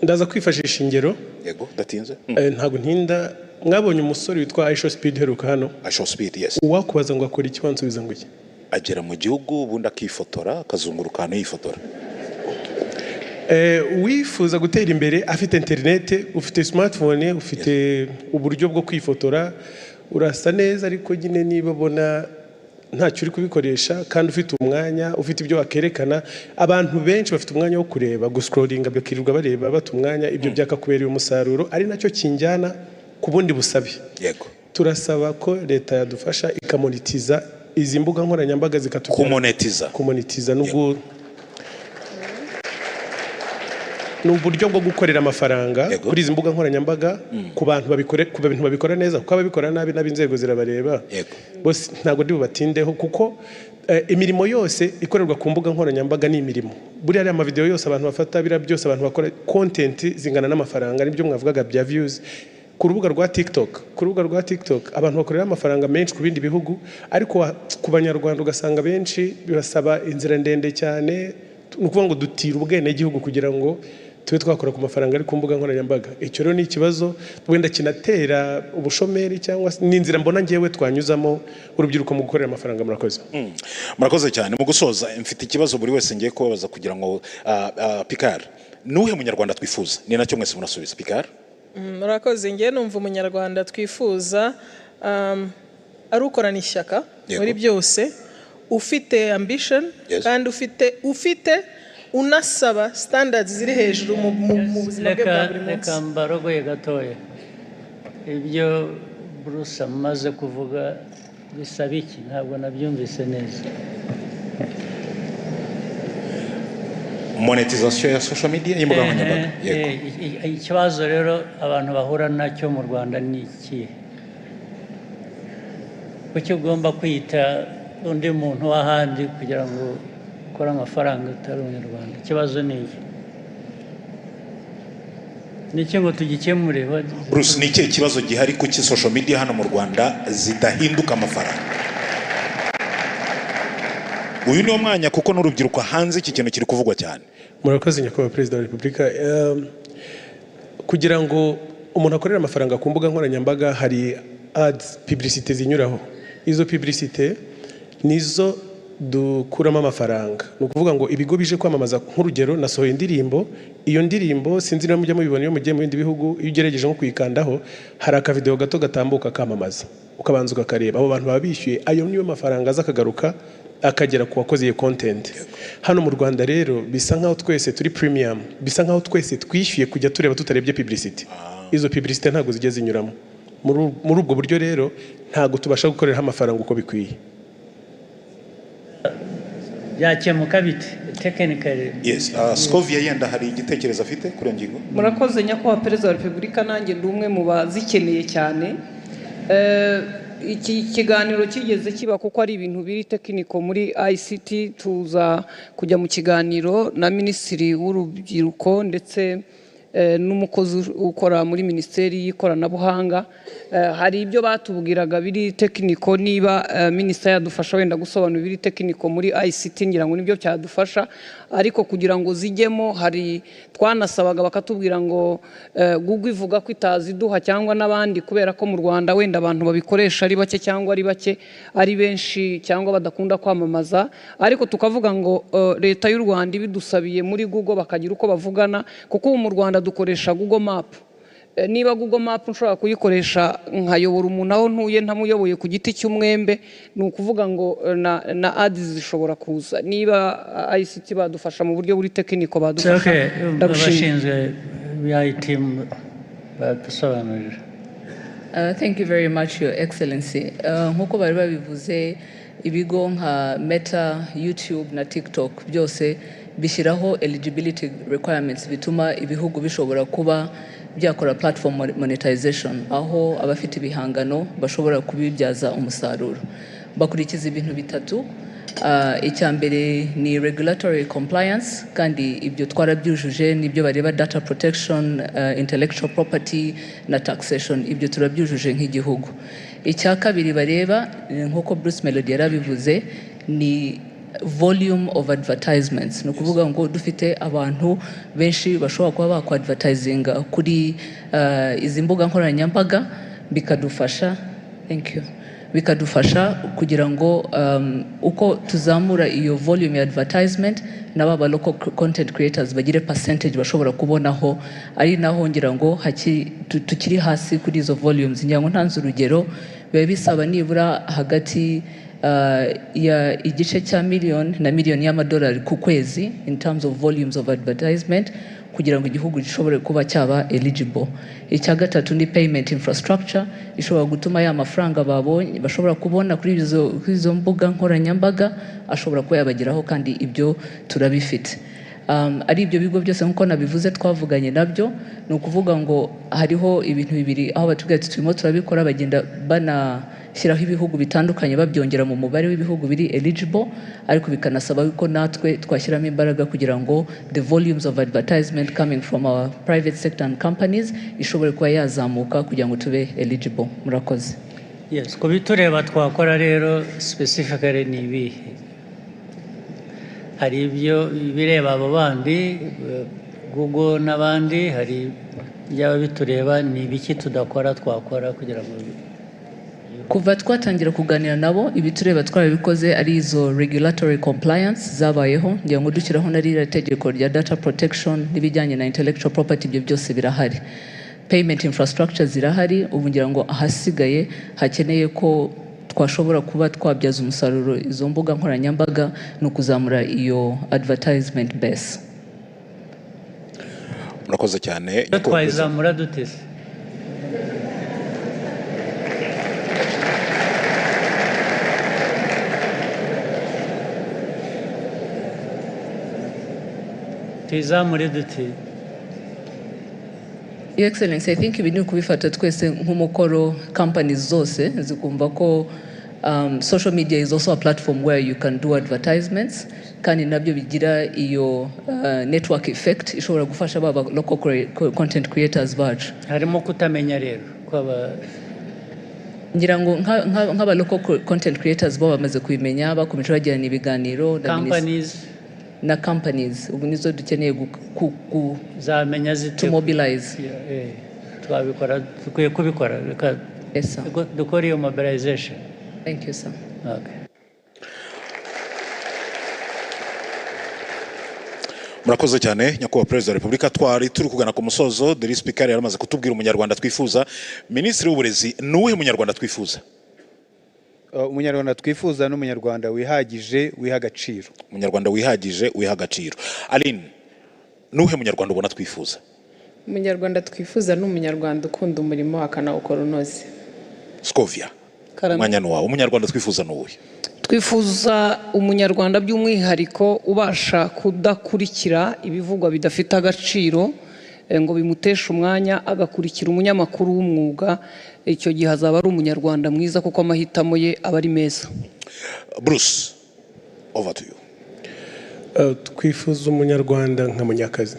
ndaza kwifashisha ingero. Yego datinze. Ntago ntinda mwabonye umusore witwa Aisho Speed heruka hano. Aisho Speed, yes. Uwakubaza ngo akora iki wansubiza ngo iki? Agera mu gihugu ubundi akifotora akazunguruka hano yifotora. Wifuza gutera imbere afite internet, ufite smartphone, ufite uburyo bwo kwifotora, urasa neza ariko nyine niba bona ntacyo uri kubikoresha kandi ufite umwanya, ufite ibyo wakerekana, abantu benshi bafite umwanya wo kureba, guscrollinga bakirirwa bareba bata umwanya, ibyo byakakubereye umusaruro, ari nacyo kinjyana ku bundi busabe. Yego. Turasaba ko leta yadufasha ikamonetiza izi mbuga nkoranyambaga zikatugera kumonetiza n'uburyo bwo gukorera amafaranga kuri izi mbuga nkoranyambaga ku bantu babikora neza, kuko ababikora nabi n'abinzego zirabareba. Bose ntago ndi bubatindeho kuko imirimo yose ikorerwa ku mbuga nkoranyambaga ni imirimo. Buri ari ama video yose abantu bafata bira byose abantu bakora content zingana n'amafaranga, nibyo mwavugaga bya views. Ku rubuga rwa TikTok abantu bakorera amafaranga menshi ku bindi bihugu, ariko ku banyarwanda ugasanga benshi bibasaba inzira ndende cyane, nukuvuga ngo dutira ubwene gihugu kugira ngo tube twakora ku mafaranga ari ku mbuga nkoranyambaga. Icyo rero ni ikibazo wenda kinatera ubushomeri cyangwa n'inzira mbona ngewe twanyuzamo urubyiruko mu gukorera amafaranga. Murakoze. Murakoze cyane. Mu gusoza mfite ikibazo buri wese ngiye kubabaza kugira ngo Picard, nuhe munyarwanda twifuza? Ni nacyo mwese munasubiza. Picard. Murakoze. Ngiye numva umunyarwanda twifuza ari ukorana ishyaka muri byose, ufite ambition kandi ufite unasaba standards ziri hejuru mu buzima bwe bwa buri munsi. Reka mbarogoye gatoya, ibyo Bruce amaze kuvuga bisaba iki? Ntabwo nabyumvise neza. Monetization ya social media y'imbuga nkoranyambaga. Ikibazo rero abantu bahura nacyo mu Rwanda ni iki? Kuki ugomba kwita undi muntu w'ahandi kugira ngo ukore amafaranga utari umunyarwanda? Ikibazo ni iki? Niki ngo tugikemure? Bruce, ni ikihe kibazo gihari kuki social media hano mu Rwanda zidahinduka amafaranga? Uyu ni umwanya kuko n'urubyiruko hanze iki kintu kiri kuvugwa cyane. Murakoze nyakubahwa Perezida wa Repubulika. Kugira ngo umuntu akorere amafaranga ku mbuga nkoranyambaga hari ads, publicité zinyuraho. Izo publicité nizo dukuramo amafaranga. Ni ukuvuga ngo ibigo bije kwamamaza, nk'urugero nasohoye indirimbo, iyo ndirimbo sinzi niba mujya mubibona iyo mugiye mu bindi bihugu, iyo ugerageje nko kuyikandaho hari akavideo gato gatambuka kamamaza, ukabanza ukakareba, abo bantu baba bishyuye, ayo niyo mafaranga aza akagaruka akagera ku wakoze iyo content. Hano mu Rwanda rero bisa nkaho twese turi premium, bisa nkaho twese twishyuye kujya tureba tutarebye publicity. Izo publicity ntago zijye zinyuramo. Muri ubwo buryo rero ntago tubasha gukorera amafaranga uko bikwiye. Byakemuka bite technically? Yes, Scovia yenda hari igitekerezo afite kuri ngingo. Murakoze nyakubahwa Perezida wa Repubulika, nanjye ndi umwe mu bazikeneye cyane. Iki kiganiro kigeze kiba kuko ari ibintu biri tekiniko muri ICT. Tuza kujya mu kiganiro na Minisitiri w'Urubyiruko ndetse n'umukozi ukora muri Minisiteri y'Ikoranabuhanga. Hari ibyo batubwiraga biri tekiniko, niba Minisitiri yadufasha wenda gusobanura biri tekiniko muri ICT ngira ngo nibyo cyadufasha, ariko kugira ngo zijyemo hari twanasabaga bakatubwira ngo Google ivuga ko itaziduha cyangwa n'abandi, kubera ko mu Rwanda wenda abantu babikoresha ari bake cyangwa ari bake ari benshi cyangwa badakunda kwamamaza, ariko tukavuga ngo leta y'u Rwanda ibidusabiye muri Google bakagira uko bavugana, kuko mu Rwanda dukoresha Google Map. Niba Google Map nshobora kuyikoresha nkayobora umuntu aho ntuye ntamuyoboye ku giti cy'umwembe, ni ukuvuga ngo na ads zishobora kuza. Niba ICT badufasha mu buryo buri tekiniko badufasha. Abashinzwe IT badusobanurira. Thank you very much, Your Excellency. Nkuko bari babivuze, ibigo nka Meta, YouTube na TikTok byose bishyiraho eligibility requirements bituma ibihugu bishobora kuba byakora platform monetization, aho abafite ibihangano bashobora kubibyaza umusaruro. Bakurikiza ibintu bitatu. Icya mbere ni regulatory compliance, kandi ibyo twarabyujuje, nibyo bareba data protection, intellectual property na taxation, ibyo turabyujuje nk'igihugu. Icya kabiri bareba nkuko Bruce Melody yarabivuze ni volume of advertisements. Ni ukuvuga ngo dufite abantu benshi bashobora kuba bakwadvertisinga kuri izi mbuga nkoranyambaga bikadufasha bikadufasha kugira ngo uko tuzamura iyo volume ya advertisement n'aba local content creators bagire percentage bashobora kubonaho, ari naho ngira ngo tukiri hasi kuri izo volumes. Ngira ngo ntanze urugero, biba bisaba nibura hagati ya igice cya miliyoni na miliyoni y'amadolari ku kwezi in terms of volumes of advertisement kugira ngo igihugu gishobore kuba cyaba eligible. Icya gatatu ni payment infrastructure ishobora gutuma ya mafaranga babonye bashobora kubona kuri izo mbuga nkoranyambaga ashobora kuba yabageraho, kandi ibyo turabifite. Ari ibyo bigo byose nkuko nabivuze twavuganye nabyo, ni ukuvuga ngo hariho ibintu bibiri aho batubwira ati turimo turabikora, bagenda banashyiraho ibihugu bitandukanye babyongera mu mubare w'ibihugu biri eligible, ariko bikanasaba ko natwe twashyiramo imbaraga kugira ngo the volumes of advertisement coming from our private sector and companies ishobore kuba yazamuka kugira ngo tube eligible. Murakoze. Yes, ku bitureba twakora rero specifically ni ibihe? Hari ibyo bireba abo bandi Google n'abandi, hari byaba bitureba ni ibiki tudakora twakora kugira ngo kuva twatangira kuganira nabo ibitureba twabikoze ari izo regulatory compliance zabayeho, ngira ngo dushyiraho na ririya tegeko rya data protection n'ibijyanye na intellectual property, ibyo byose birahari. Payment infrastructure zirahari, ubu ngira ngo ahasigaye hakeneye ko twashobora kuba twabyaza umusaruro izo mbuga nkoranyambaga no kuzamura iyo advertisement base. Murakoze cyane. Twayizamura dutese. Tuyizamure dute? Your Excellency, I think ibi ni kubifata twese nk'umukoro, companies zose zikumva ko social media is also a platform where you can do advertisements, kandi nabyo bigira iyo network effect ishobora gufasha baba local content creators bacu. Harimo kutamenya rero kwaba ngira ngo nk'aba local content creators bo bamaze kubimenya, bakomeje bagirana ibiganiro na companies ubu nizo dukeneye zamenya to mobilize. Twabikora, dukwiye kubikora. Yes sir. Dukora iyo mobilization. Thank you sir. Okay. Murakoze cyane nyakubahwa Perezida wa Repubulika. Twari turi kugana ku musozo, the speaker yaramaze kutubwira umunyarwanda twifuza. Minisitiri w'uburezi, nuwe munyarwanda twifuza? Umunyarwanda twifuza n'umunyarwanda wihagije wiha agaciro. Umunyarwanda wihagije wiha agaciro. Aline, nuhe munyarwanda ubona twifuza? Umunyarwanda twifuza n'umunyarwanda ukunda umurimo akanawukora unoze. Scovia, mwanya nuwa, umunyarwanda twifuza nuwe? Twifuza umunyarwanda by'umwihariko ubasha kudakurikira ibivugwa bidafite agaciro ngo bimuteshe umwanya, agakurikira umunyamakuru w'umwuga. Icyo gihe azaba ari umunyarwanda mwiza kuko amahitamo ye aba ari meza. Bruce, over to you. Twifuza umunyarwanda nka munyakazi.